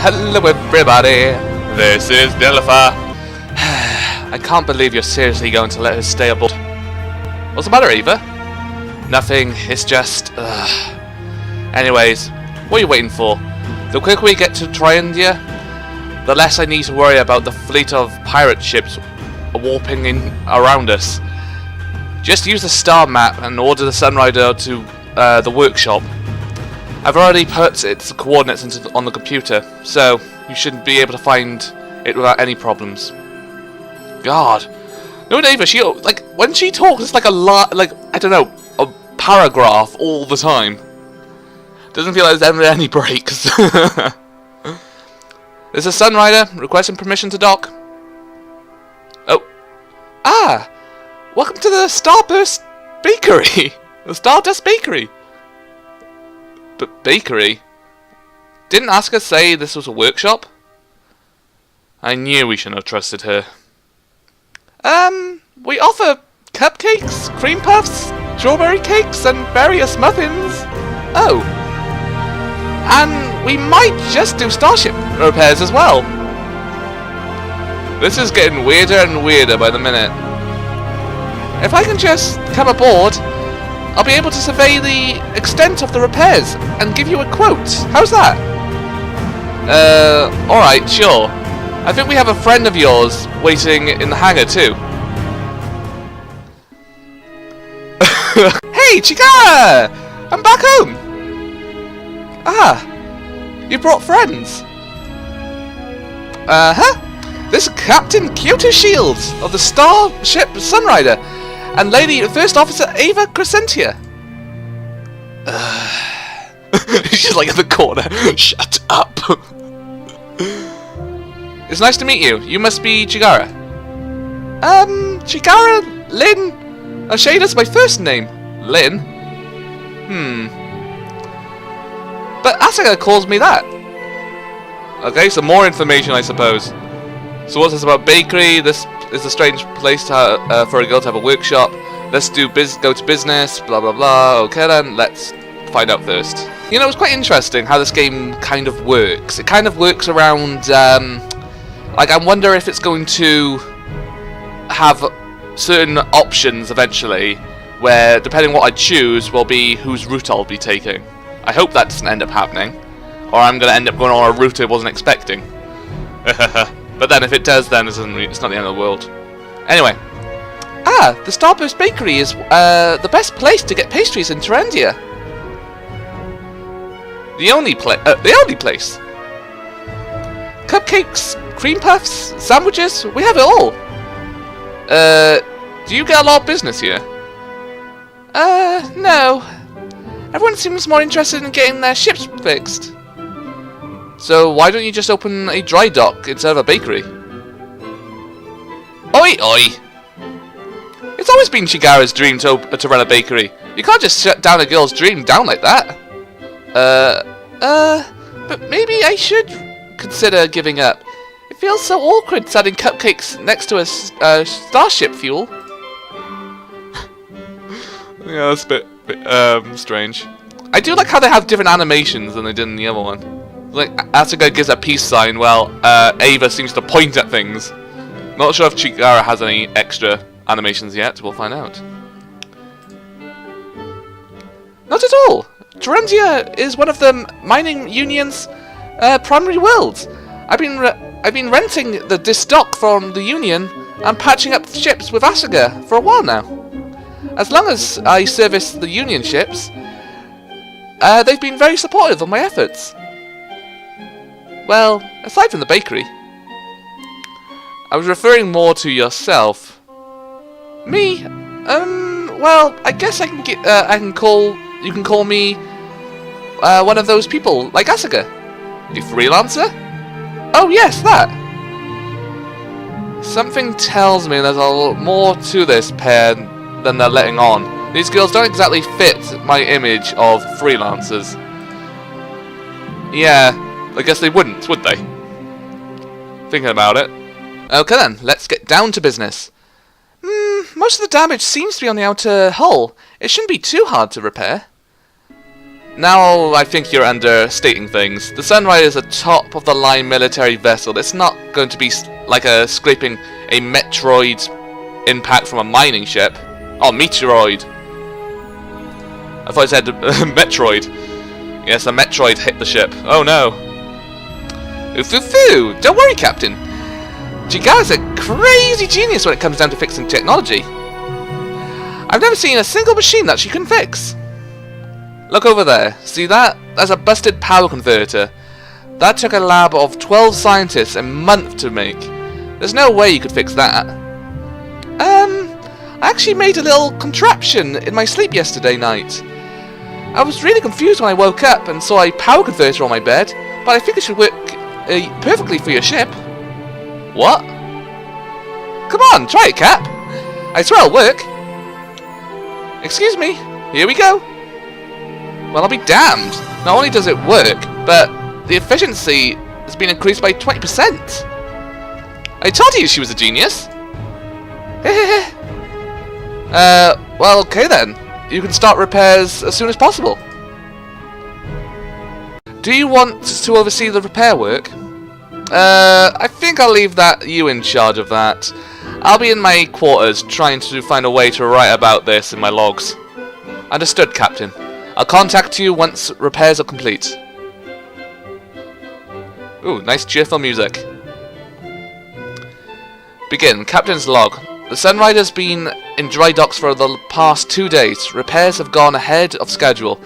Hello everybody, this is Nilifer. I can't believe you're seriously going to let her stay aboard. What's the matter, Ava? Nothing, it's just... Anyways, what are you waiting for? The quicker we get to Triandia, the less I need to worry about the fleet of pirate ships warping in around us. Just use the star map and order the Sunrider to the workshop. I've already put its coordinates on the computer, so you should be able to find it without any problems. God, no, Ava, she like when she talks, it's like I don't know, a paragraph all the time. Doesn't feel like there's ever any breaks. This is Sunrider requesting permission to dock. Oh, welcome to the Starburst Bakery, the Stardust Bakery. But bakery? Didn't Asuka say this was a workshop? I knew we shouldn't have trusted her. We offer cupcakes, cream puffs, strawberry cakes, and various muffins. Oh. And we might just do starship repairs as well. This is getting weirder and weirder by the minute. If I can just come aboard, I'll be able to survey the extent of the repairs and give you a quote. How's that? Alright, sure. I think we have a friend of yours waiting in the hangar too. Hey, Chigara! I'm back home! Ah, you brought friends. This is Captain Kyoto Shields of the starship Sunrider and Lady First Officer Ava Crescentia. She's like in the corner. Shut up. It's nice to meet you. You must be Chigara. Chigara Lynn Shada's my first name. Lynn? But Asuka calls me that. Okay, some more information, I suppose. So what's this about bakery? This is a strange place to for a girl to have a workshop. Let's go to business, blah blah blah. Okay then, let's find out first. You know, it's quite interesting how this game kind of works. It kind of works around, like I wonder if it's going to have certain options eventually, where depending what I choose will be whose route I'll be taking. I hope that doesn't end up happening, or I'm going to end up going on a route I wasn't expecting. But then if it does, then it's not the end of the world. Anyway. The Starburst Bakery is the best place to get pastries in Triandia. The only place. Cupcakes, cream puffs, sandwiches, we have it all. Do you get a lot of business here? No. Everyone seems more interested in getting their ships fixed. So why don't you just open a dry dock instead of a bakery? Oi, oi! It's always been Chigara's dream to run a bakery. You can't just shut down a girl's dream down like that. But maybe I should consider giving up. It feels so awkward selling cupcakes next to a starship fuel. Yeah, that's a bit strange. I do like how they have different animations than they did in the other one. Like, Asuka gives a peace sign, while Ava seems to point at things. Not sure if Chigara has any extra animations yet, we'll find out. Not at all! Triandia is one of the mining union's primary worlds. I've been renting this dock from the union and patching up ships with Asuka for a while now. As long as I service the union ships, they've been very supportive of my efforts. Well, aside from the bakery. I was referring more to yourself. Me? Well, I guess I can you can call me one of those people, like Asuka. You freelancer? Oh yes, that! Something tells me there's a lot more to this pair than they're letting on. These girls don't exactly fit my image of freelancers. Yeah, I guess they wouldn't, would they? Thinking about it. Okay then, let's get down to business. Most of the damage seems to be on the outer hull. It shouldn't be too hard to repair. Now I think you're understating things. The Sunrider is a top-of-the-line military vessel. It's not going to be like scraping a Metroid impact from a mining ship. Oh, Meteoroid. I thought I said Metroid. Yes, a Metroid hit the ship. Oh no. Oof-oo-foo! Don't worry, Captain. Chigara's a crazy genius when it comes down to fixing technology. I've never seen a single machine that she can fix. Look over there. See that? That's a busted power converter. That took a lab of 12 scientists a month to make. There's no way you could fix that. I actually made a little contraption in my sleep yesterday night. I was really confused when I woke up and saw a power converter on my bed, but I think it should work perfectly for your ship. What? Come on, try it, Cap. I swear it'll work. Excuse me. Here we go. Well, I'll be damned. Not only does it work, but the efficiency has been increased by 20%. I told you she was a genius. Well, okay then. You can start repairs as soon as possible. Do you want to oversee the repair work? I think I'll leave you in charge of that. I'll be in my quarters trying to find a way to write about this in my logs. Understood, Captain. I'll contact you once repairs are complete. Ooh, nice cheerful music. Begin. Captain's log. The Sunrider's been in dry docks for the past 2 days. Repairs have gone ahead of schedule,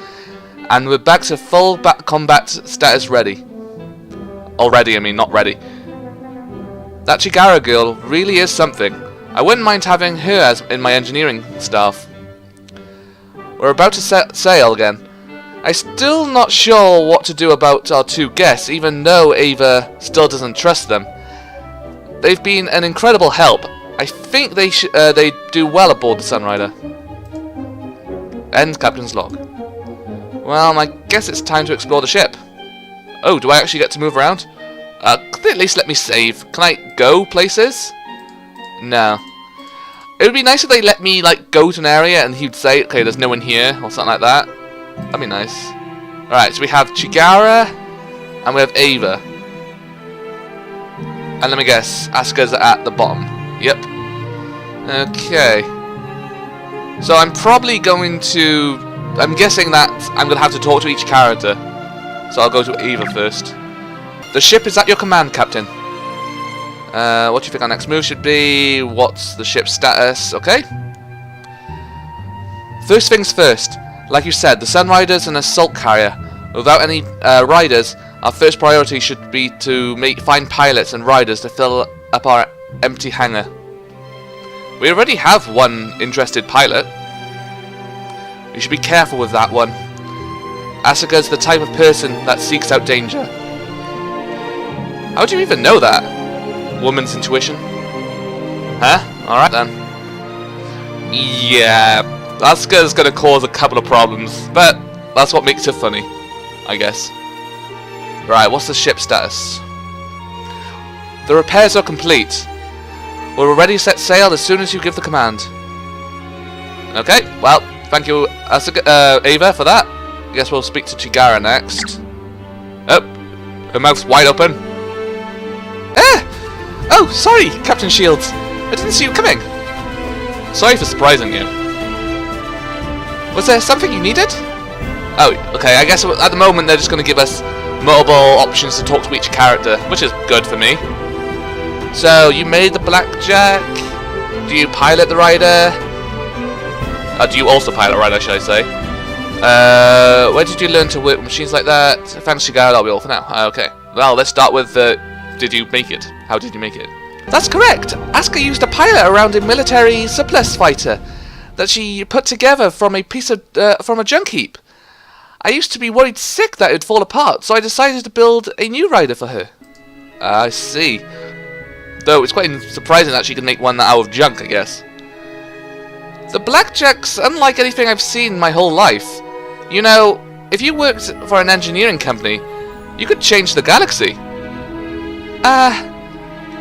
and we're back to full combat status ready. Already, I mean, not ready. That Chigara girl really is something. I wouldn't mind having her as in my engineering staff. We're about to set sail again. I'm still not sure what to do about our 2 guests, even though Ava still doesn't trust them. They've been an incredible help. I think they do well aboard the Sunrider. End Captain's log. Well, I guess it's time to explore the ship. Oh, do I actually get to move around? Could they at least let me save? Can I go places? No. It would be nice if they let me, like, go to an area and he'd say, okay, there's no one here, or something like that. That'd be nice. Alright, so we have Chigara, and we have Ava. And let me guess, Asuka's at the bottom. Yep. Okay. So I'm probably going to... I'm guessing that I'm going to have to talk to each character. So I'll go to Ava first. The ship is at your command, Captain. What do you think our next move should be? What's the ship's status? Okay. First things first. Like you said, the Sunrider's an assault carrier. Without any riders, our first priority should be to find pilots and riders to fill up our empty hangar. We already have one interested pilot. We should be careful with that one. Asuka's the type of person that seeks out danger. How do you even know that? Woman's intuition? Huh? Alright then. Yeah, Asuka's gonna cause a couple of problems, but that's what makes her funny, I guess. Right, what's the ship status? The repairs are complete. We're ready to set sail as soon as you give the command. Okay, well, thank you, Ava, for that. I guess we'll speak to Chigara next. Oh, her mouth's wide open. Ah! Oh, sorry, Captain Shields. I didn't see you coming. Sorry for surprising you. Was there something you needed? Oh, okay, I guess at the moment they're just going to give us multiple options to talk to each character, which is good for me. So, you made the blackjack. Do you pilot the rider? Do you also pilot a rider, should I say? Where did you learn to work with machines like that? Thanks, Chigara, that'll be all for now. Okay. Well, let's start with, did you make it? How did you make it? That's correct. Asuka used a pilot around a military surplus fighter that she put together from a piece of, from a junk heap. I used to be worried sick that it'd fall apart, so I decided to build a new rider for her. I see. Though it's quite surprising that she can make one out of junk, I guess. The blackjack's unlike anything I've seen my whole life. You know, if you worked for an engineering company, you could change the galaxy.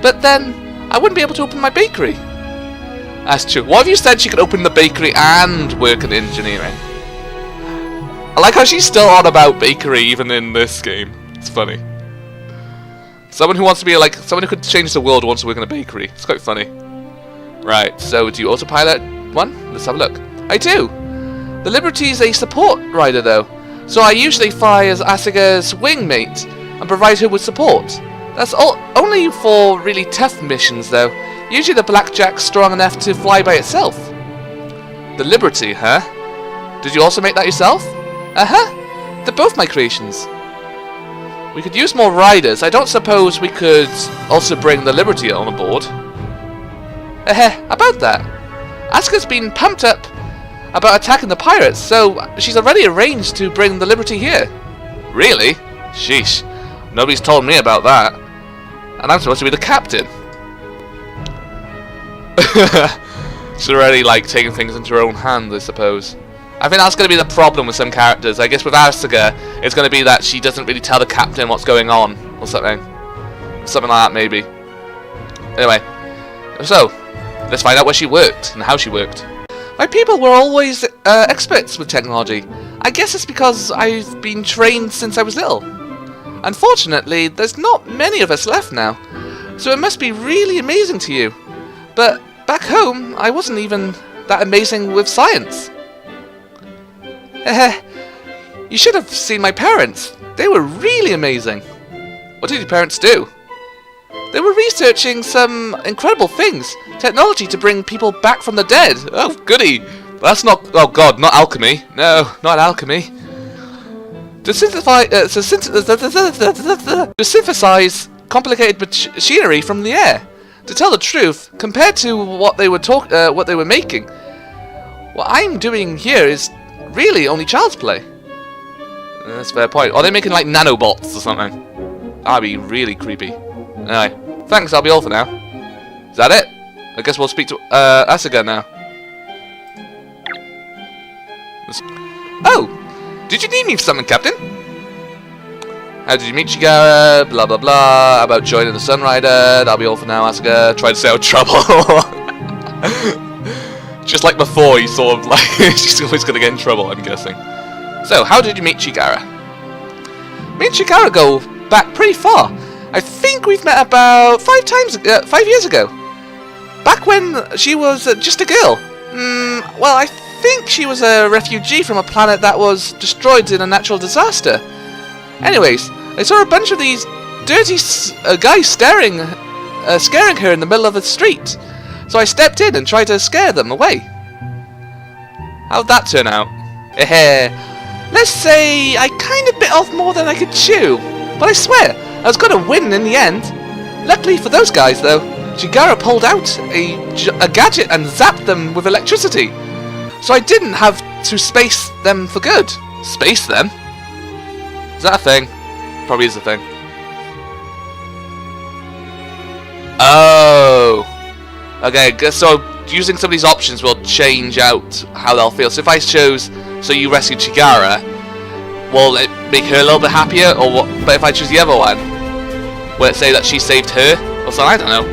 But then I wouldn't be able to open my bakery. That's true. What if you said she could open the bakery and work in engineering? I like how she's still on about bakery even in this game. It's funny. Someone who wants to be like, someone who could change the world wants to work in a bakery. It's quite funny. Right, so do you autopilot one? Let's have a look. I do. The Liberty's a support rider though, so I usually fly as Asuka's wingmate and provide her with support. That's only for really tough missions though. Usually the Blackjack's strong enough to fly by itself. The Liberty, huh? Did you also make that yourself? Uh-huh. They're both my creations. We could use more riders. I don't suppose we could also bring the Liberty on board. About that. Asuka's been pumped up about attacking the pirates, so she's already arranged to bring the Liberty here. Really? Sheesh. Nobody's told me about that. And I'm supposed to be the captain. She's already like taking things into her own hands, I suppose. I think that's going to be the problem with some characters. I guess with Asuka, it's going to be that she doesn't really tell the captain what's going on, or something. Something like that, maybe. Anyway, so, let's find out where she worked, and how she worked. My people were always experts with technology. I guess it's because I've been trained since I was little. Unfortunately, there's not many of us left now, so it must be really amazing to you. But back home, I wasn't even that amazing with science. You should have seen my parents. They were really amazing. What did your parents do? They were researching some incredible things. Technology to bring people back from the dead. Oh, goody. That's not... Oh, God, not alchemy. No, not alchemy. To synthesize complicated machinery from the air. To tell the truth, compared to what they were making, what I'm doing here is really only child's play. That's a fair point. Or are they making like nanobots or something? That'd be really creepy. Anyway, thanks, that'll be all for now. Is that it? I guess we'll speak to Asuka now. Oh! Did you need me for something, Captain? How did you meet Chigara? Blah blah blah. About joining the Sunrider. That'll be all for now, Asuka. Try to stay out of trouble. Just like before, you sort of like she's always gonna get in trouble, I'm guessing. So, how did you meet Chigara? Me and Chigara go back pretty far. I think we've met about 5 years ago. Back when she was just a girl. Well, I think she was a refugee from a planet that was destroyed in a natural disaster. Anyways, I saw a bunch of these dirty guys scaring her in the middle of the street. So I stepped in and tried to scare them away. How'd that turn out? Let's say I kind of bit off more than I could chew. But I swear, I was going to win in the end. Luckily for those guys, though, Chigara pulled out a gadget and zapped them with electricity. So I didn't have to space them for good. Space them? Is that a thing? Probably is a thing. Oh. Okay, so using some of these options will change out how they'll feel. So if I chose, so you rescued Chigara, will it make her a little bit happier, or what? But if I choose the other one, will it say that she saved her, or something? I don't know.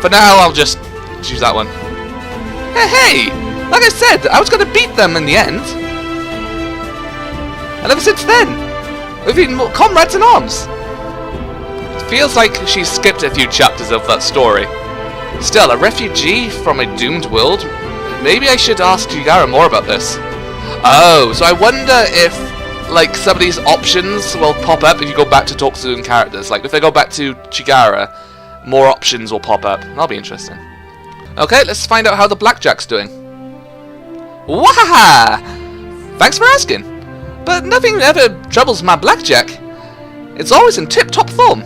For now, I'll just choose that one. Hey! Like I said, I was going to beat them in the end. And ever since then, we've been comrades in arms. It feels like she's skipped a few chapters of that story. Still, a refugee from a doomed world? Maybe I should ask Chigara more about this. Oh, so I wonder if, like, some of these options will pop up if you go back to talk to certain characters. Like, if they go back to Chigara, more options will pop up. That'll be interesting. Okay, let's find out how the Blackjack's doing. Wahaha! Thanks for asking. But nothing ever troubles my Blackjack. It's always in tip-top form.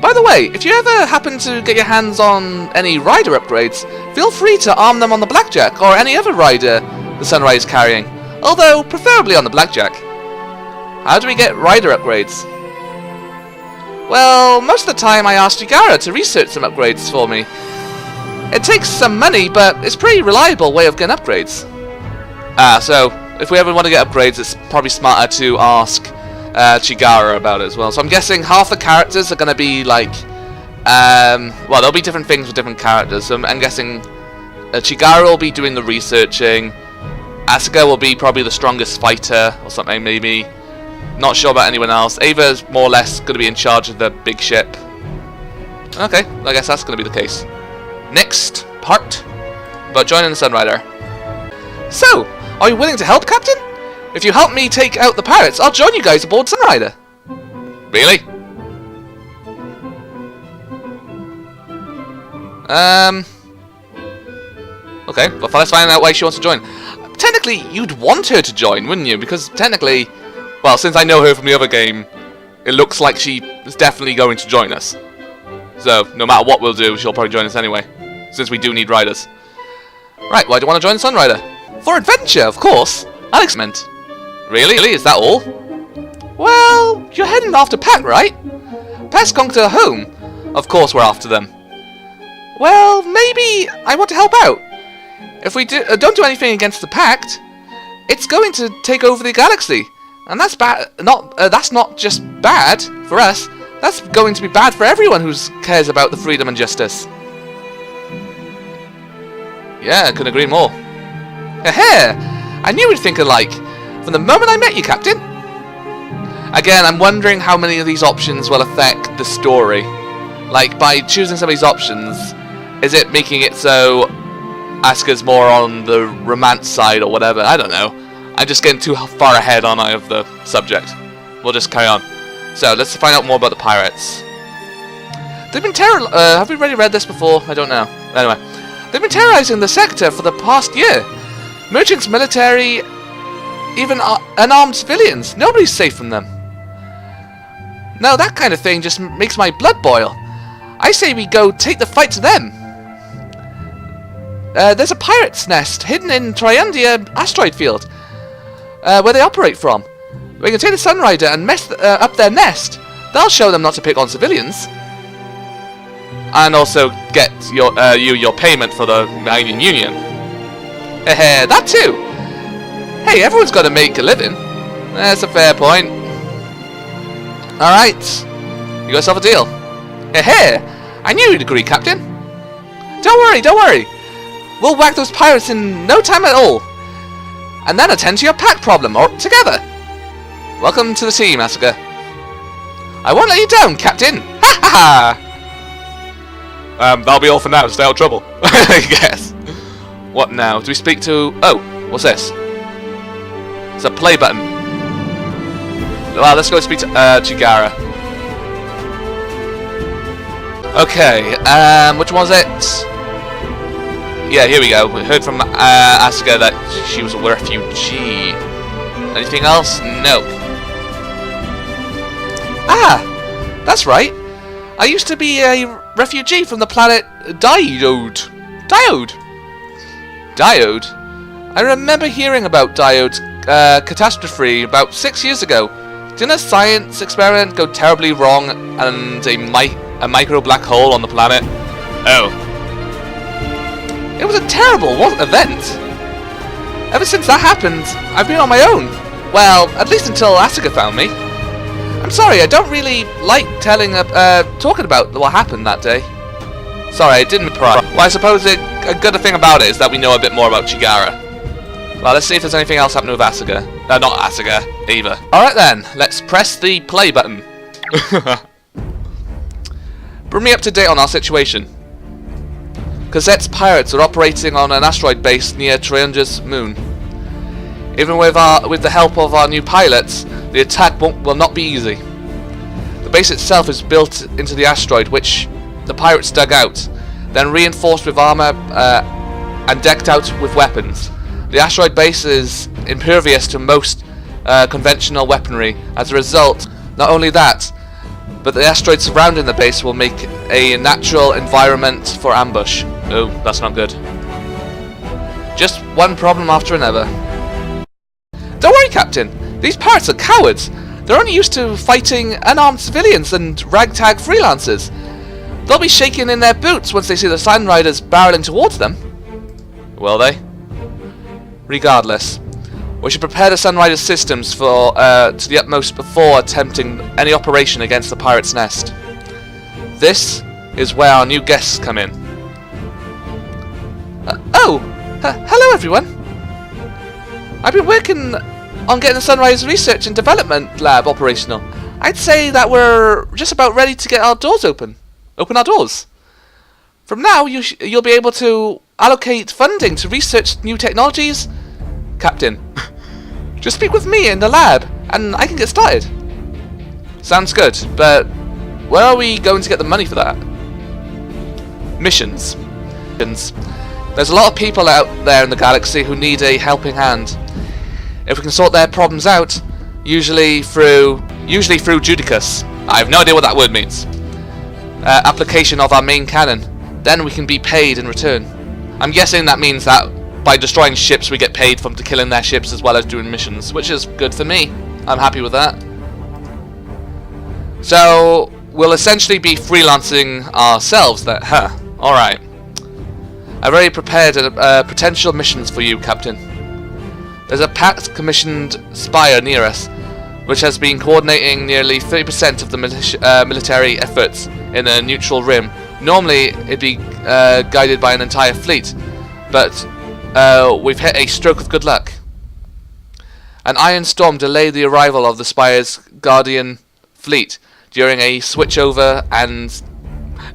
By the way, if you ever happen to get your hands on any rider upgrades, feel free to arm them on the Blackjack or any other rider the Sunrider is carrying, although preferably on the Blackjack. How do we get rider upgrades? Well, most of the time I ask Chigara to research some upgrades for me. It takes some money, but it's a pretty reliable way of getting upgrades. So if we ever want to get upgrades, it's probably smarter to ask Chigara about it as well. So I'm guessing half the characters are going to be like, well, there'll be different things with different characters. So I'm guessing Chigara will be doing the researching, Asuka will be probably the strongest fighter or something, maybe. Not sure about anyone else. Ava's more or less going to be in charge of the big ship. Okay, I guess that's going to be the case. Next part about joining the Sunrider. So, are you willing to help, Captain? If you help me take out the pirates, I'll join you guys aboard Sunrider. Really? Okay, well, let's find out why she wants to join. Technically, you'd want her to join, wouldn't you? Because technically, well, since I know her from the other game, it looks like she is definitely going to join us. So, no matter what we'll do, she'll probably join us anyway. Since we do need riders. Right, why do you want to join the Sunrider? For adventure, of course. Alex meant. Really? Is that all? Well, you're heading after PACT, right? PACT's gone to home. Of course we're after them. Well, maybe I want to help out. If we don't do anything against the PACT, it's going to take over the galaxy. And that's bad. That's not just bad for us. That's going to be bad for everyone who cares about the freedom and justice. Yeah, I couldn't agree more. Heh! I knew we'd think alike. From the moment I met you, Captain. Again, I'm wondering how many of these options will affect the story. Like, by choosing some of these options, is it making it so Asuka's more on the romance side or whatever? I don't know. I'm just getting too far ahead, aren't I, of the subject. We'll just carry on. So, let's find out more about the pirates. They've been have we already read this before? I don't know. Anyway. They've been terrorizing the sector for the past year. Merchants, military, even unarmed civilians. Nobody's safe from them. No, that kind of thing just makes my blood boil. I say we go take the fight to them. There's a pirate's nest hidden in Triundia asteroid field, where they operate from. We can take the Sunrider and mess up their nest. They'll show them not to pick on civilians. And also get your payment for the Mining Union. Heh, that too. Hey, everyone's got to make a living. That's a fair point. Alright, you got yourself a deal. Heh, I knew you'd agree, Captain. Don't worry. We'll whack those pirates in no time at all. And then attend to your PACT problem together. Welcome to the team, Asuka. I won't let you down, Captain. Ha ha ha! That'll be all for now. Stay out of trouble. I guess. What now? Do we speak to... Oh, what's this? It's a play button. Well, let's go speak to Chigara. Okay, which one was it? Yeah, here we go. We heard from Asuka that she was a refugee. Anything else? Nope. Ah! That's right. I used to be a refugee from the planet Diode. Diode? I remember hearing about Diode's catastrophe about 6 years ago. Didn't a science experiment go terribly wrong and a micro black hole on the planet? Oh. It was a terrible event. Ever since that happened, I've been on my own. Well, at least until Asuka found me. I'm sorry, I don't really like talking about what happened that day. Sorry, I didn't pry. Well, I suppose a good thing about it is that we know a bit more about Chigara. Well, let's see if there's anything else happening with Asuka. Not Asuka, Ava. Alright then, let's press the play button. Bring me up to date on our situation. Cosette's pirates are operating on an asteroid base near Triundia's moon. Even with the help of our new pilots, the attack will not be easy. The base itself is built into the asteroid, which the pirates dug out, then reinforced with armor and decked out with weapons. The asteroid base is impervious to most conventional weaponry. As a result, not only that, but the asteroid surrounding the base will make a natural environment for ambush. Oh, that's not good. Just one problem after another. Don't worry, Captain. These pirates are cowards. They're only used to fighting unarmed civilians and ragtag freelancers. They'll be shaking in their boots once they see the Sunriders barreling towards them. Will they? Regardless, we should prepare the Sunrider systems to the utmost before attempting any operation against the pirate's nest. This is where our new guests come in. Hello everyone. I've been working on getting the Sunrise Research and Development Lab operational. I'd say that we're just about ready to get our doors open. Open our doors. From now, you'll be able to allocate funding to research new technologies. Captain, just speak with me in the lab, and I can get started. Sounds good, but where are we going to get the money for that? Missions. There's a lot of people out there in the galaxy who need a helping hand. If we can sort their problems out, usually through Judicus. I have no idea what that word means. Application of our main cannon. Then we can be paid in return. I'm guessing that means that by destroying ships we get paid for killing their ships as well as doing missions, which is good for me. I'm happy with that. So we'll essentially be freelancing ourselves there. Alright. I've already prepared potential missions for you, Captain. There's a PACT commissioned spire near us, which has been coordinating nearly 30% of the military efforts in the neutral rim. Normally, it'd be guided by an entire fleet, but we've hit a stroke of good luck. An iron storm delayed the arrival of the Spire's Guardian fleet during a switchover, and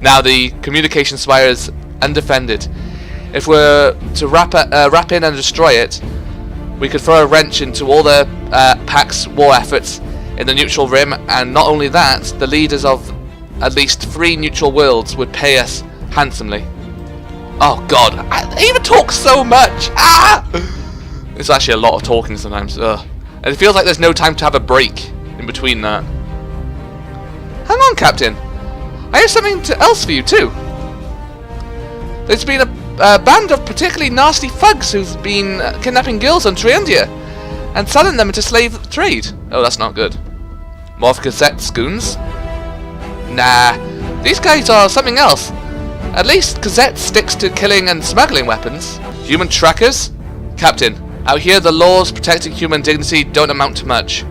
now the communication spire is undefended. If we're to wrap in and destroy it, we could throw a wrench into all the PACT's war efforts in the neutral rim, and not only that, the leaders of at least 3 neutral worlds would pay us handsomely. Oh god, I even talk so much! Ah! It's actually a lot of talking sometimes. Ugh. And it feels like there's no time to have a break in between that. Hang on, Captain. I have something else for you too. There's been a band of particularly nasty thugs who've been kidnapping girls on Triandia and selling them into slave trade. Oh, that's not good. More cassette goons? Nah, these guys are something else. At least Cassette sticks to killing and smuggling weapons. Human trackers? Captain, out here the laws protecting human dignity don't amount to much.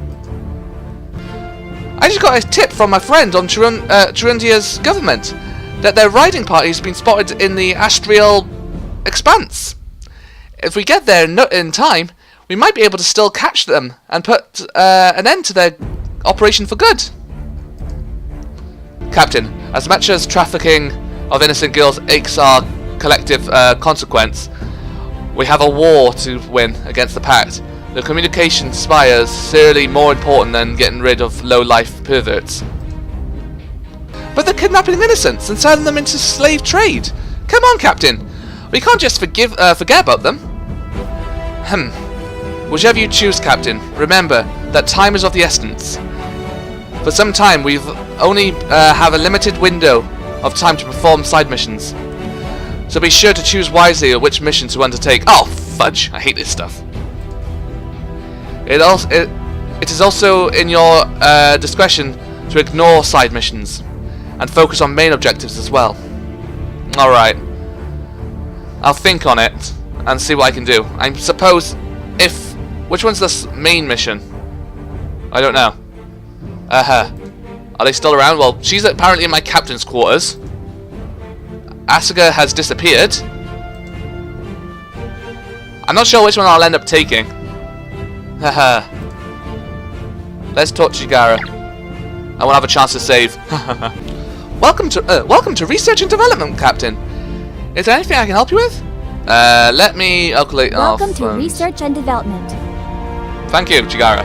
I just got a tip from my friend on Triandia's government that their riding party has been spotted in the astral expanse. If we get there in time, we might be able to still catch them and put an end to their operation for good. Captain, as much as trafficking of innocent girls aches our collective consequence, we have a war to win against the PACT. The communication spire is seriously more important than getting rid of low-life perverts. But they're kidnapping innocents and selling them into slave trade. Come on, Captain. We can't just forget about them. Whichever you choose, Captain, remember that time is of the essence. For some time, we've only have a limited window of time to perform side missions. So be sure to choose wisely which mission to undertake. Oh, fudge. I hate this stuff. It is also in your discretion to ignore side missions and focus on main objectives as well. Alright. I'll think on it and see what I can do. I suppose if... Which one's this main mission? I don't know. Are they still around? Well, she's apparently in my captain's quarters. Asuka has disappeared. I'm not sure which one I'll end up taking. Haha. Let's talk to Chigara. I won't have a chance to save. Welcome to Research and Development, Captain. Is there anything I can help you with? Let me calculate. Welcome to Research and Development. Thank you, Chigara.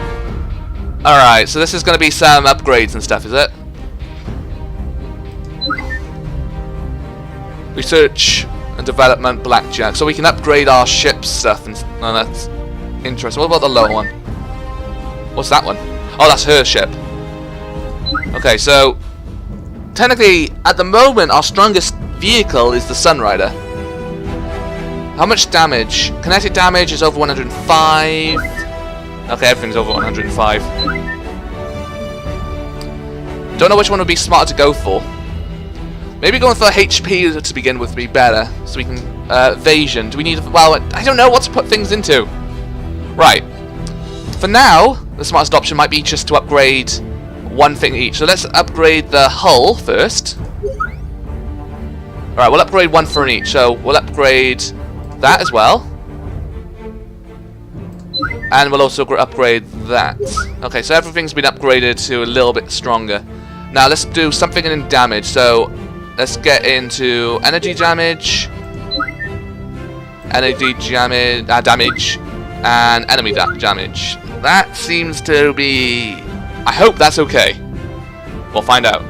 Alright, so this is going to be some upgrades and stuff, is it? Research and Development Blackjack. So we can upgrade our ship stuff, and that's interesting. What about the lower one? What's that one? Oh, that's her ship. Okay, so technically, at the moment, our strongest vehicle is the Sunrider. How much damage? Kinetic damage is over 105. Okay, everything's over 105. Don't know which one would be smarter to go for. Maybe going for HP to begin with would be better, so we can evasion. Do we need? Well, I don't know what to put things into. Right. For now, the smartest option might be just to upgrade one thing each. So let's upgrade the hull first. Alright, we'll upgrade one for each. So we'll upgrade that as well. And we'll also upgrade that. Okay, so everything's been upgraded to a little bit stronger. Now let's do something in damage. So let's get into energy damage, damage, and enemy damage. That seems to be... I hope that's okay. We'll find out.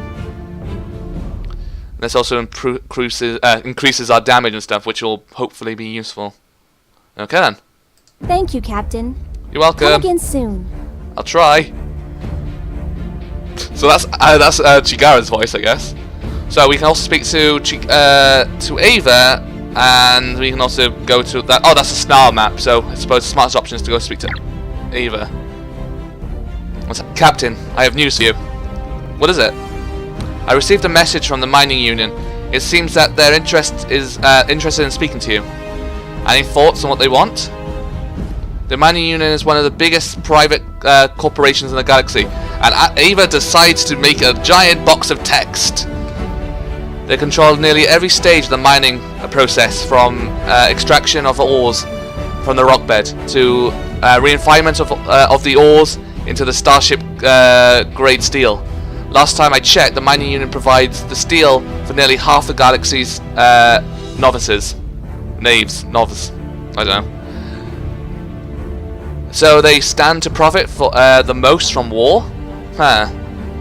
This also increases our damage and stuff, which will hopefully be useful. Okay then. Thank you, Captain. You're welcome. Come again soon. I'll try. So that's Chigara's voice, I guess. So we can also speak to Ava, and we can also go to that. Oh, that's a snarl map. So I suppose the smartest option is to go speak to Ava. Captain, I have news for you. What is it? I received a message from the mining union. It seems that they're interested in speaking to you. Any thoughts on what they want? The mining union is one of the biggest private corporations in the galaxy, and Ava decides to make a giant box of text. They control nearly every stage of the mining process, from extraction of ores from the rock bed to refinement of the ores into the starship grade steel. Last time I checked, the mining union provides the steel for nearly half the galaxy's novices. Novice. I don't know. So they stand to profit for the most from war? Huh.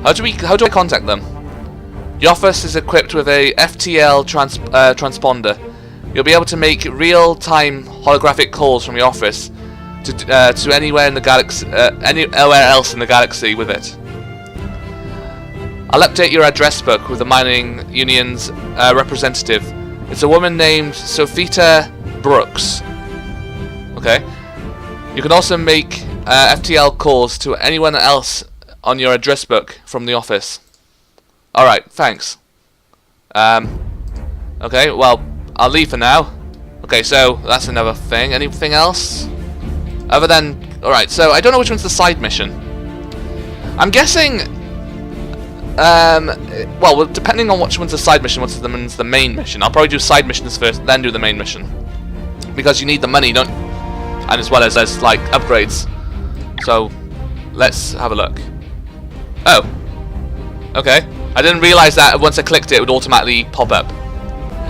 How do I contact them? The office is equipped with a FTL transponder. You'll be able to make real-time holographic calls from your office to anywhere in the galaxy, anywhere else in the galaxy with it. I'll update your address book with the mining union's representative. It's a woman named Sophita Brooks. Okay. You can also make FTL calls to anyone else on your address book from the office. Alright, thanks. Okay, well, I'll leave for now. Okay, so that's another thing. Anything else? Other than... Alright, so I don't know which one's the side mission. I'm guessing... well, depending on which one's the side mission, which one's the main mission. I'll probably do side missions first, then do the main mission. Because you need the money, don't... And as well as there's, like, upgrades. So, let's have a look. Oh. Okay. I didn't realise that once I clicked it would automatically pop up.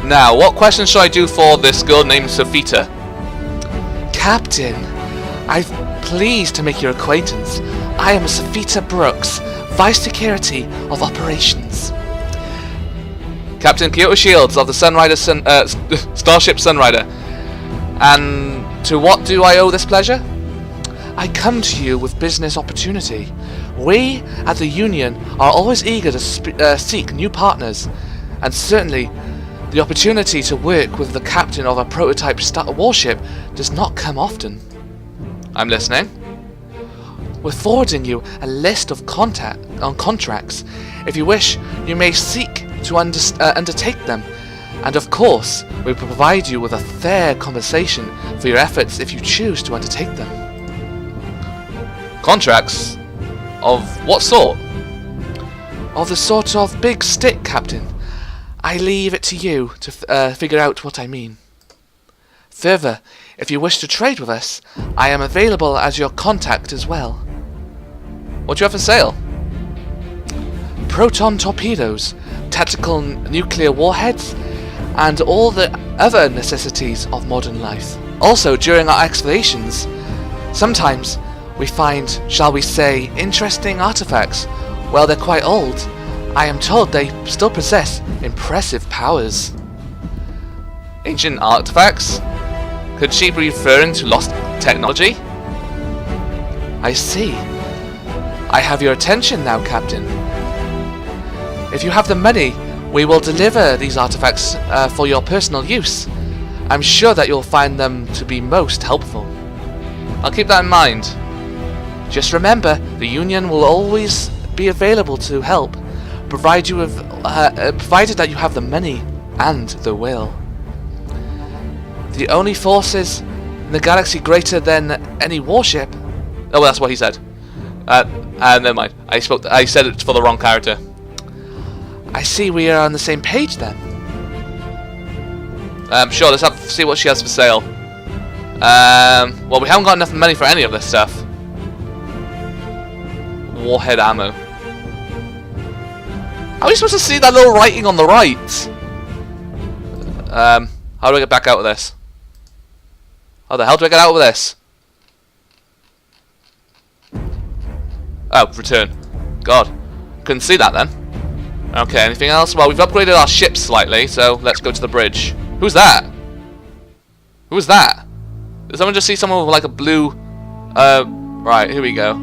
Now, what question should I do for this girl named Sophita? Captain, I'm pleased to make your acquaintance. I am Sophita Brooks, Vice Security of Operations. Captain Kyoto Shields of the Sunrider Starship Sunrider. And to what do I owe this pleasure? I come to you with business opportunity. We at the Union are always eager to seek new partners, and certainly the opportunity to work with the captain of a prototype warship does not come often. I'm listening. We're forwarding you a list of contracts. If you wish, you may seek to undertake them. And of course, we provide you with a fair compensation for your efforts if you choose to undertake them. Contracts? Of what sort? Of the sort of big stick, Captain. I leave it to you to figure out what I mean. Further, if you wish to trade with us, I am available as your contact as well. What do you have for sale? Proton torpedoes, tactical nuclear warheads, and all the other necessities of modern life. Also, during our excavations, sometimes we find, shall we say, interesting artifacts. Well, they're quite old. I am told they still possess impressive powers. Ancient artifacts? Could she be referring to lost technology? I see. I have your attention now, Captain. If you have the money, we will deliver these artifacts for your personal use. I'm sure that you'll find them to be most helpful. I'll keep that in mind. Just remember, the Union will always be available to help, provided that you have the money and the will. The only forces in the galaxy greater than any warship... Oh, well, that's what he said. Never mind. I said it for the wrong character. I see we are on the same page then. Sure, let's see what she has for sale. Well, we haven't got enough money for any of this stuff. Warhead ammo. How are you supposed to see that little writing on the right? How do I get back out of this? How the hell do I get out of this? Oh, return. God. Couldn't see that then. Okay, anything else? Well, we've upgraded our ship slightly, so let's go to the bridge. Who's that? Who was that? Did someone just see someone with like a blue... right, here we go.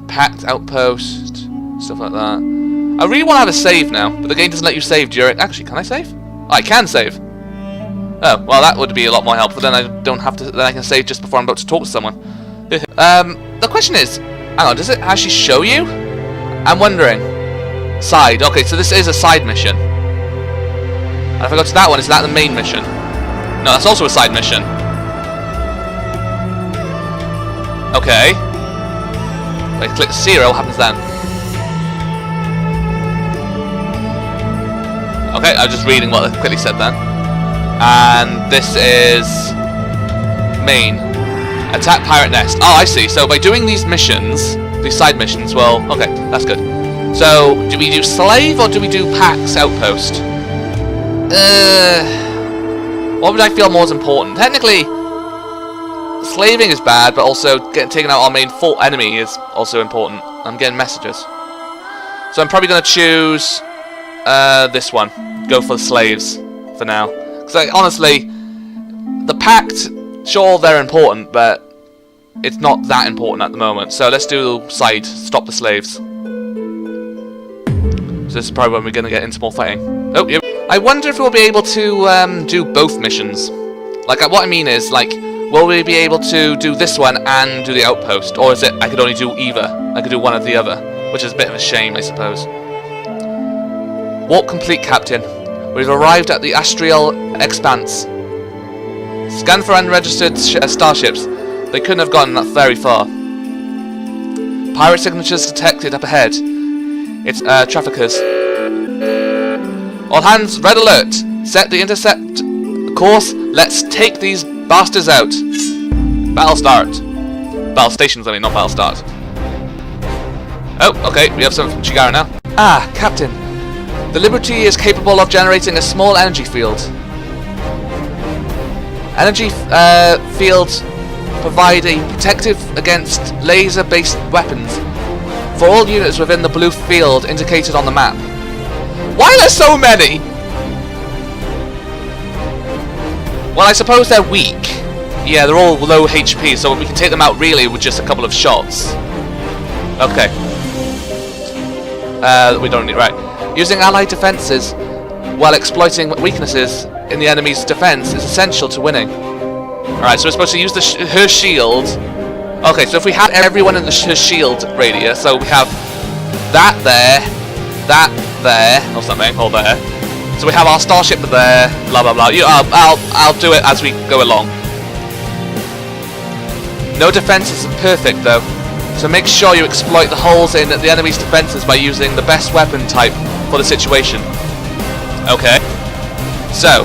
PACT, outpost, stuff like that. I really want to have a save now, but the game doesn't let you save during... Actually, can I save? Oh, I can save. Oh, well that would be a lot more helpful, then I don't have to... Then I can save just before I'm about to talk to someone. The question is... Hang on, does it actually show you? I'm wondering. Side. Okay, so this is a side mission. And if I go to that one, is that the main mission? No, that's also a side mission. Okay. If I click 0, what happens then? Okay, I was just reading what it quickly said then. And this is... main. Attack Pirate Nest. Oh, I see. So by doing these missions, these side missions, well, okay, that's good. So, do we do Slave or do we do PACT's Outpost? What would I feel more is important? Technically, slaving is bad, but also taking out our main full enemy is also important. I'm getting messages. So I'm probably going to choose this one. Go for the slaves for now. Because honestly, the PACT... Sure, they're important, but it's not that important at the moment. So let's do side, stop the slaves. So this is probably when we're going to get into more fighting. Oh, yep. I wonder if we'll be able to do both missions. Like, what I mean is, like, will we be able to do this one and do the outpost? Or is it I could only do either? I could do one or the other. Which is a bit of a shame, I suppose. Walk complete, Captain. We've arrived at the Astral Expanse. Scan for unregistered starships. They couldn't have gone that very far. Pirate signatures detected up ahead. It's traffickers. All hands, red alert. Set the intercept course. Let's take these bastards out. Battle start. Battle stations, I mean, not battle start. Oh, okay, we have something from Chigara now. Ah, Captain. The Liberty is capable of generating a small energy field. Energy fields provide a protective against laser-based weapons for all units within the blue field indicated on the map. Why are there so many? Well, I suppose they're weak. Yeah, they're all low HP, so we can take them out really with just a couple of shots. Okay. We don't need... Right. Using allied defenses while exploiting weaknesses in the enemy's defense is essential to winning. Alright, so we're supposed to use her shield. Okay, so if we had everyone in her shield radius, so we have that there, or something, or there. So we have our starship there, blah blah blah. I'll do it as we go along. No defense is perfect though, so make sure you exploit the holes in the enemy's defenses by using the best weapon type for the situation. Okay. So,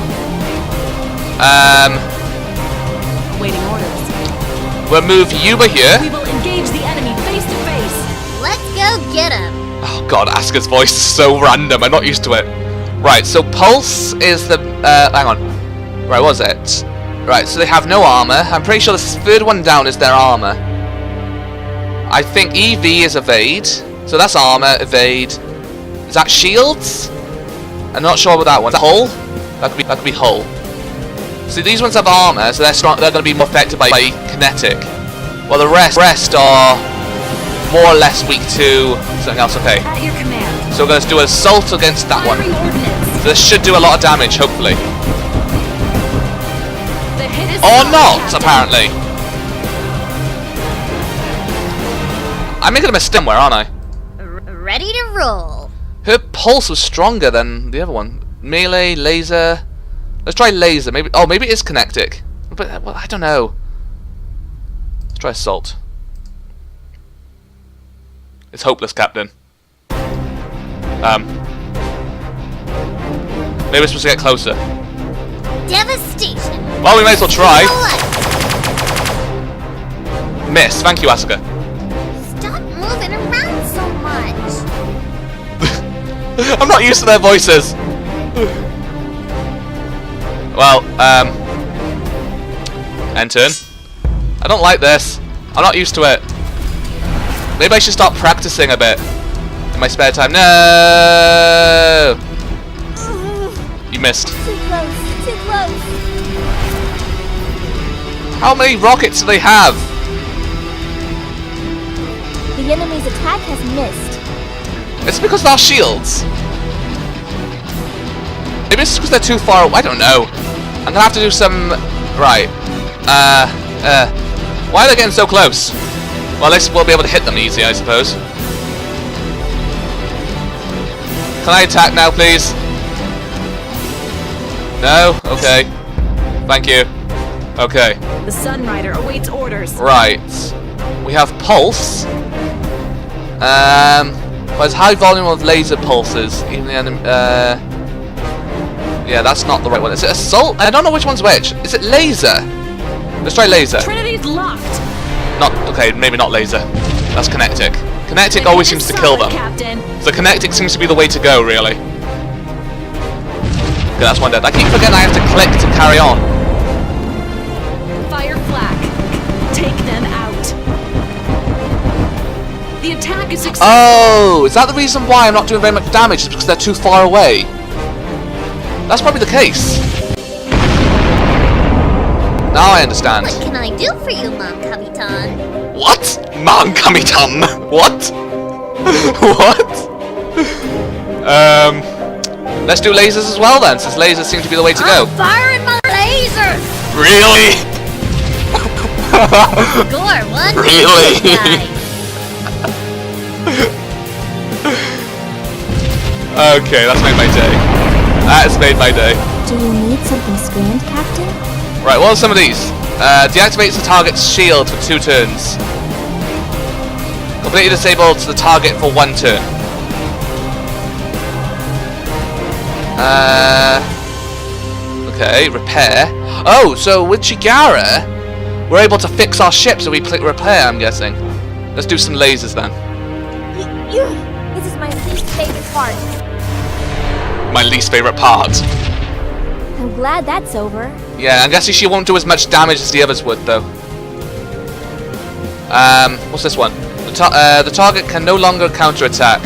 Waiting orders. we'll move Yuba here. We will engage the enemy face to face. Let's go get him. Oh god, Asuka's voice is so random, I'm not used to it. Right, so Pulse is the... hang on. Right, what was it? Right, so they have no armor. I'm pretty sure this third one down is their armor. I think EV is evade. So that's armor, evade. Is that shields? I'm not sure about that one. Is that hull? That could be hull. See, these ones have armor, so they're going to be more affected by kinetic. Well, the rest are more or less weak to something else. Okay. At your command. So we're going to do an assault against that one. Firing ordnance. So this should do a lot of damage, hopefully. The hit is Or on, not, Captain. apparently. I'm making a mistake somewhere, aren't I? Ready to roll. Her pulse was stronger than the other one. Melee, laser. Let's try laser. Maybe. Oh, maybe it is kinetic. But well, I don't know. Let's try assault. It's hopeless, Captain. Maybe we're supposed to get closer. devastation. Well, we may as well try. What? Miss. Thank you, Asuka. Stop moving around so much. I'm not used to their voices. Well, end turn. I don't like this. I'm not used to it. Maybe I should start practicing a bit in my spare time. No! You missed. Too close. Too close. How many rockets do they have? The enemy's attack has missed. It's because of our shields. Maybe it's because they're too far away. I don't know. I'm gonna have to do some... Right. Why are they getting so close? Well, at least we'll be able to hit them easy, I suppose. Can I attack now, please? No? Okay. Thank you. Okay. The Sunrider awaits orders. Right. We have pulse. There's high volume of laser pulses. Even the enemy. Yeah, that's not the right one. Is it assault? I don't know which one's which. Is it laser? Let's try laser. Trinity's locked. Not okay. Maybe not laser. That's kinetic. Kinetic always seems to kill them. Captain. So kinetic seems to be the way to go, really. Okay, that's one dead. I keep forgetting I have to click to carry on. Fire flak. Take them out. The attack is successful. Oh, is that the reason why I'm not doing very much damage? Is because they're too far away? That's probably the case. Now I understand. What can I do for you, Mom Kapitan? What? Man Kamitan? What? What? Let's do lasers as well then, since lasers seem to be the way to go. I'm firing my lasers! Really? Score one. Really? Guys. Okay, that's made my day. That's made my day. Do you need something scanned, Captain? Right, what are some of these? Deactivates the target's shield for 2 turns. Completely disables the target for 1 turn. Okay, repair. Oh, so with Chigara, we're able to fix our ship, so we click repair, I'm guessing. Let's do some lasers then. This is my least favorite part. My least favorite part. I'm glad that's over. Yeah, I'm guessing she won't do as much damage as the others would, though. What's this one? The target can no longer counterattack.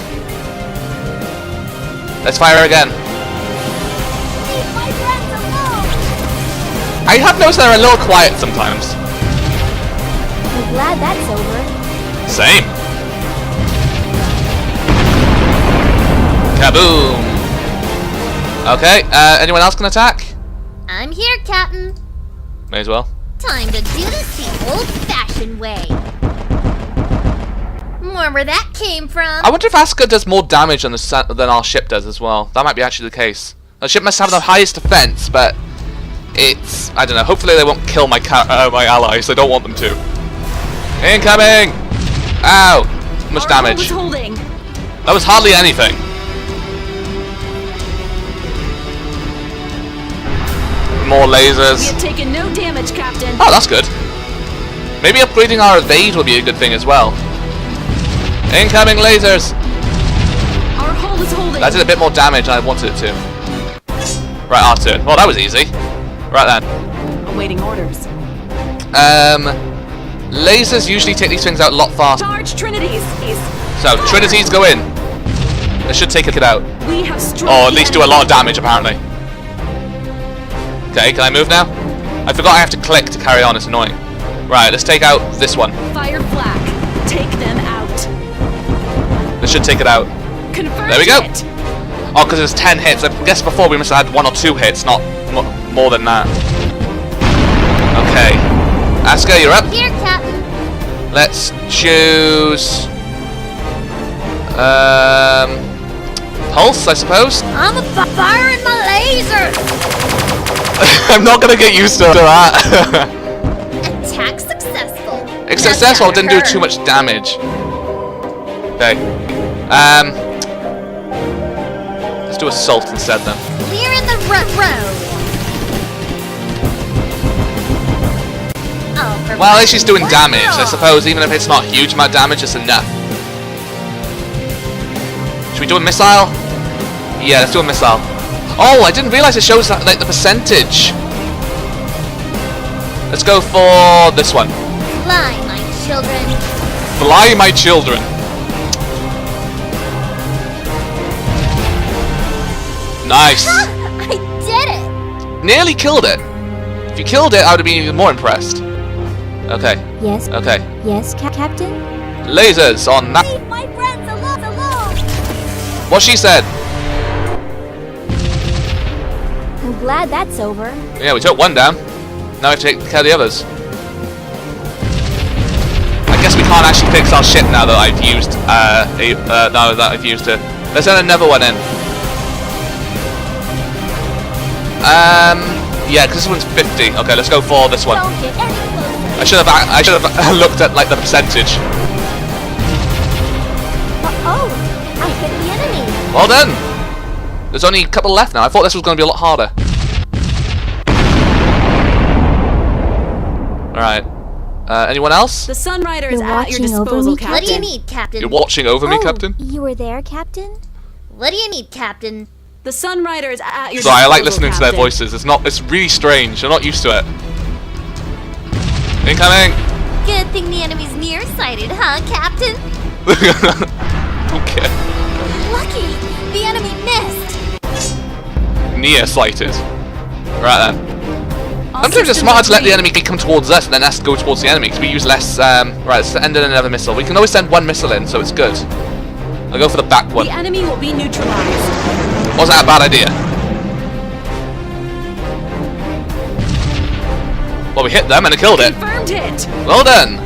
Let's fire again. Leave my friends alone! I have noticed they're a little quiet sometimes. I'm glad that's over. Same. Kaboom! Okay, anyone else can attack? I'm here, Captain. May as well. Time to do this the old-fashioned way. More where that came from. I wonder if Asuka does more damage than our ship does as well. That might be actually the case. The ship must have the highest defense, but it's... I don't know. Hopefully they won't kill my my allies. I don't want them to. Incoming! Ow! Much damage. Holding. That was hardly anything. More We lasers. have taken no damage, Captain. Oh, that's good. Maybe upgrading our evade will be a good thing as well. Incoming lasers. Our hull is holding. That did a bit more damage than I wanted it to. Right, our turn. Well, that was easy. Right then. Awaiting orders. Lasers usually take these things out a lot faster. Charge Trinities. So, Trinities go in. They should take it out. We have struck. Or at least do a lot of damage, apparently. Okay, can I move now? I forgot I have to click to carry on, it's annoying. Right, let's take out this one. Fire flak. Take them out. This should take it out. Convert There we go. it. Oh, because there's 10 hits. I guess before we must have had 1 or 2 hits, not more than that. Okay. Asuka, you're up. Here, Captain. Let's choose... Pulse, I suppose? I'm firing my laser. I'm not going to get used to that. Attack successful. It's Now successful, down didn't do her. too much damage. Okay. Let's do assault instead then. Clear in the road. Well, at least she's doing damage. I suppose even if it's not a huge amount of damage, it's enough. Should we do a missile? Yeah, let's do a missile. Oh, I didn't realise it shows that, like, the percentage. Let's go for this one. Fly, my children. Fly, my children. Nice. I did it. Nearly killed it. If you killed it, I would have been even more impressed. Okay. Yes. Okay. Yes, Captain? Lasers on that. Leave my friends alone! What she said. I'm glad that's over. Yeah, we took one down. Now we have to take care of the others. I guess we can't actually fix our ship now that I've used it. Let's send another one in. Yeah, because this one's 50. Okay, let's go for this one. Don't get any closer. I should have looked at like the percentage. Oh, I hit the enemy. Well done. There's only a couple left now. I thought this was going to be a lot harder. All right. Anyone else? The Sunrider is You're at your watching over disposal, me, Captain. What do you need, Captain? You're watching over me, Oh, Captain? You were there, Captain? What do you need, Captain? The Sunrider is at your Sorry, I like disposal, listening to their Captain. voices. It's really strange. I'm not used to it. Incoming! Good thing the enemy's nearsighted, huh, Captain? Okay. Lucky, the enemy missed. Nearsighted. Right then. All Sometimes it's systems smarter to let the green. enemy come towards us and then us go towards the enemy because we use less. Right, let's end in another missile. We can always send one missile in, so it's good. I'll go for the back one. The enemy will be neutralized. Wasn't that a bad idea? Well, we hit them and it killed it. Confirmed hit. Well done.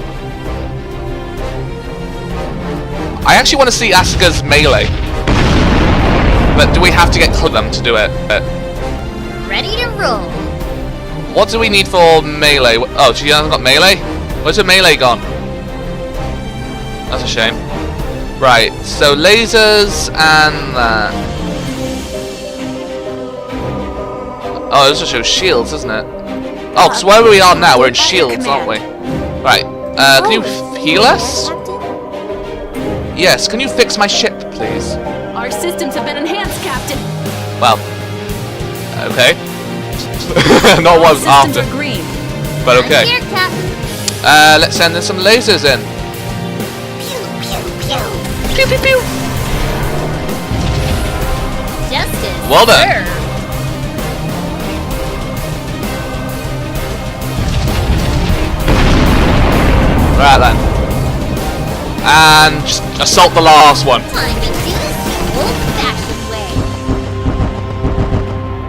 I actually want to see Asuka's melee. But do we have to get to them to do it? Ready to roll. What do we need for melee? Oh, she hasn't got melee? Where's her melee gone? That's a shame. Right, so lasers and that. Oh, this just shows shields, doesn't it? Oh, because where we are now, we're in shields, aren't we? Right, can you heal us? Captain? Yes, can you fix my ship, please? Our systems have been enhanced, Captain. Well, okay. Not what I was Systems after, are green. but I'm okay. here, Captain. Let's send in some lasers in. Pew, pew, pew. Pew, pew, pew. Justice. Well done. served. Right then. And just assault the last one. Time to do this the old-fashioned way.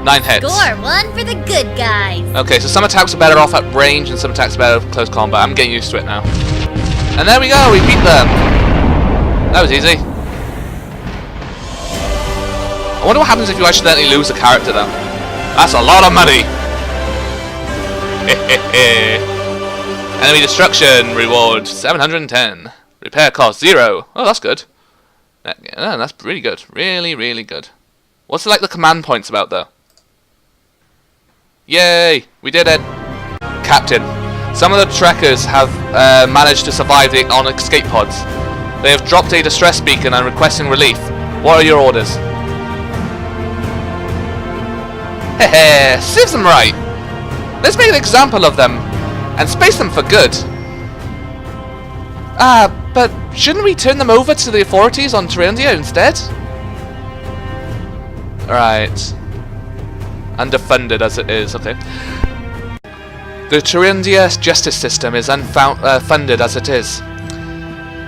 9 hits. Score one for the good guys. Okay, so some attacks are better off at range and some attacks are better at close combat. I'm getting used to it now. And there we go, we beat them. That was easy. I wonder what happens if you accidentally lose a character though. That's a lot of money. Enemy destruction reward 710. Repair cost 0. Oh, that's good. Yeah, that's really good. Really, really good. What's like the command points about though? Yay! We did it! Captain, some of the trekkers have managed to survive on escape pods. They have dropped a distress beacon and requesting relief. What are your orders? Hehe, serves them right. Let's make an example of them and space them for good. But shouldn't we turn them over to the authorities on Tyrandia instead? Right. Underfunded as it is, okay. The Tyrandia justice system is unfunded as it is.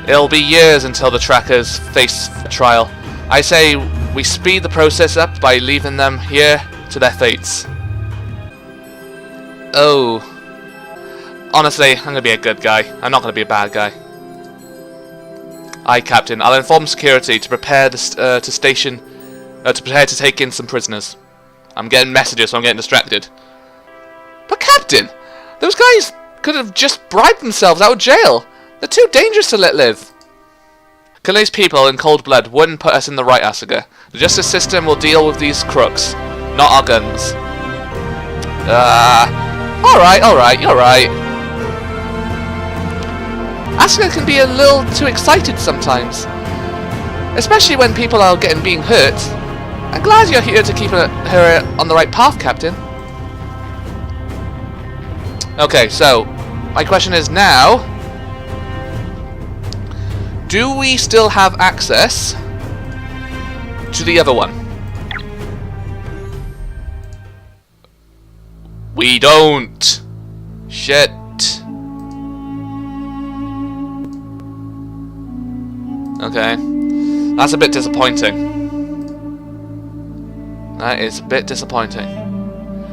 It'll be years until the trackers face trial. I say we speed the process up by leaving them here to their fates. Oh. Honestly, I'm gonna be a good guy. I'm not gonna be a bad guy. Aye, Captain. I'll inform security to prepare to prepare to take in some prisoners. I'm getting messages, so I'm getting distracted. But Captain, those guys could have just bribed themselves out of jail. They're too dangerous to let live. Killing these people in cold blood wouldn't put us in the right, Asuka. The justice system will deal with these crooks, not our guns. Alright, you're right. Asuka can be a little too excited sometimes. Especially when people are being hurt. I'm glad you're here to keep her on the right path, Captain. Okay, so my question is now, do we still have access to the other one? We don't. Shit. Okay. That's a bit disappointing. That is a bit disappointing.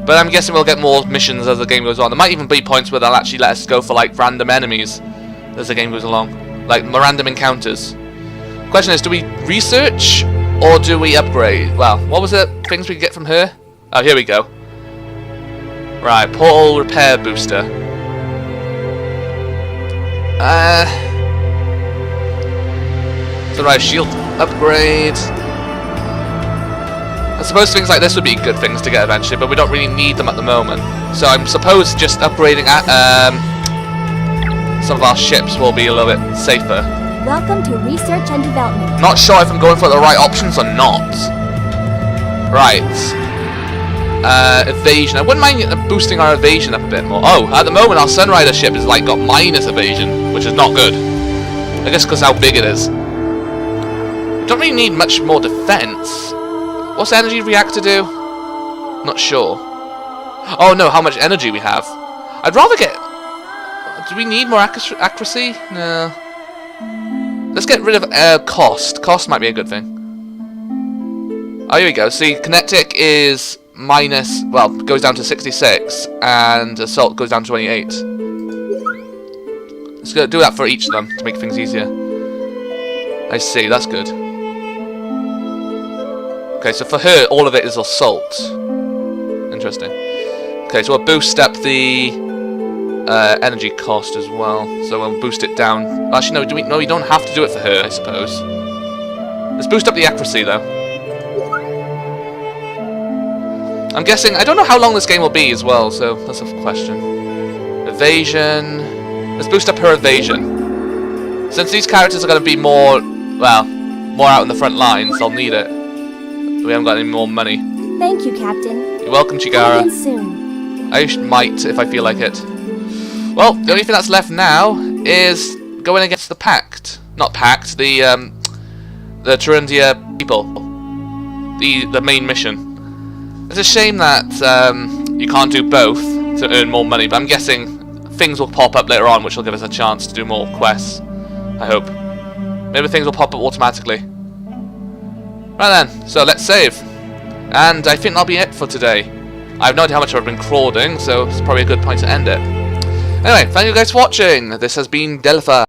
But I'm guessing we'll get more missions as the game goes on. There might even be points where they'll actually let us go for like random enemies as the game goes along. Like random encounters. Question is, do we research or do we upgrade? Well, what was the things we get from her? Oh, here we go. Right, portal repair booster. Sunrider shield upgrade. I suppose things like this would be good things to get eventually, but we don't really need them at the moment. So I'm supposed just upgrading some of our ships will be a little bit safer. Welcome to Research and Development. Not sure if I'm going for the right options or not. Right. Evasion. I wouldn't mind boosting our evasion up a bit more. Oh, at the moment our Sunrider ship is like got minus evasion, which is not good. I guess because how big it is. We don't really need much more defense. What's the energy reactor do? Not sure. Oh no, how much energy we have. I'd rather get... Do we need more accuracy? No. Let's get rid of cost. Cost might be a good thing. Oh, here we go. See, kinetic is minus... Well, goes down to 66. And assault goes down to 28. Let's go do that for each of them to make things easier. I see, that's good. Okay, so for her, all of it is assault. Interesting. Okay, so we'll boost up the energy cost as well. So we'll boost it down. Actually, no, we don't have to do it for her, I suppose. Let's boost up the accuracy, though. I'm guessing... I don't know how long this game will be as well, so that's a question. Evasion... Let's boost up her evasion. Since these characters are going to be more... Well, more out in the front lines, they'll need it. We haven't got any more money. Thank you, Captain. You're welcome, Chigara. Come in soon. I might if I feel like it. Well, the only thing that's left now is going against the PACT. Not PACT, the Turundia people. The main mission. It's a shame that you can't do both to earn more money, but I'm guessing things will pop up later on which will give us a chance to do more quests. I hope. Maybe things will pop up automatically. Right then, so let's save. And I think that'll be it for today. I have no idea how much I've been crawling, so it's probably a good point to end it. Anyway, thank you guys for watching. This has been Delpha.